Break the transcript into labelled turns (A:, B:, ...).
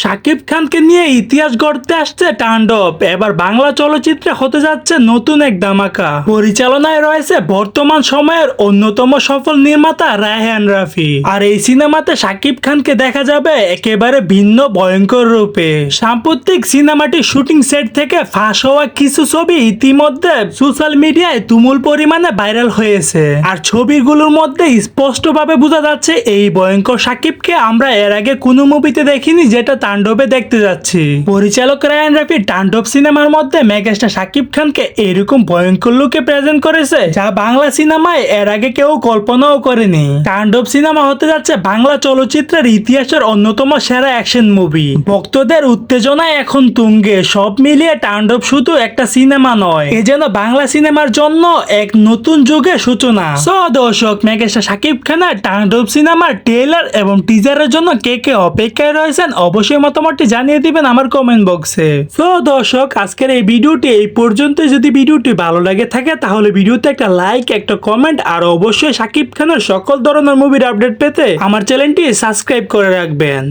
A: শাকিব খানকে নিয়ে ইতিহাস গড়তে আসছে তাণ্ডব। এবার বাংলা চলচ্চিত্রে হতে যাচ্ছে নতুন এক ধামাকা। পরিচালনায় রয়েছে বর্তমান সময়ের অন্যতম সফল নির্মাতা রায়হান রাফি। আর এই সিনেমাতে শাকিব খানকে দেখা যাবে একেবারে ভিন্ন ভয়ঙ্কর রূপে। সাম্প্রতিক সিনেমাটির শুটিং সেট থেকে ফাঁস হওয়া কিছু ছবি ইতিমধ্যে সোশ্যাল মিডিয়ায় তুমুল পরিমাণে ভাইরাল হয়েছে। আর ছবিগুলোর মধ্যে স্পষ্টভাবে বোঝা যাচ্ছে এই ভয়ঙ্কর শাকিবকে আমরা এর আগে কোনো মুভিতে দেখিনি, যেটা তাণ্ডবে দেখতে যাচ্ছি। পরিচালক রায়হান রাফি তাণ্ডব সিনেমার মধ্যে মেগাস্টার শাকিব খানকে এরকম ভয়ঙ্কর লুকে প্রেজেন্ট করেছে, যা বাংলা সিনেমায় এর আগে কেউ কল্পনাও করেনি। তাণ্ডব সিনেমা হতে যাচ্ছে বাংলা চলচ্চিত্রের ইতিহাসের অন্যতম সেরা অ্যাকশন মুভি। ভক্তদের উত্তেজনায় এখন তুঙ্গে। সব মিলিয়ে তাণ্ডব শুধু একটা সিনেমা নয়, এ যেন বাংলা সিনেমার জন্য এক নতুন যুগের সূচনা। দর্শক, মেগাস্টার শাকিব খানের তাণ্ডব সিনেমার ট্রেলার এবং টিজারের জন্য কে কে অপেক্ষায় রয়েছেন অবশ্যই মতামতটি জানিয়ে দিবেন আমার কমেন্ট বক্সে। দর্শক, আজকের এই ভিডিওটি এই পর্যন্ত। যদি ভিডিওটি ভালো লাগে থাকে তাহলে ভিডিওতে একটা লাইক, একটা কমেন্ট আর অবশ্যই শাকিব খানের সকল ধরনের মুভির আপডেট পেতে আমার চ্যানেলটি সাবস্ক্রাইব করে রাখবেন।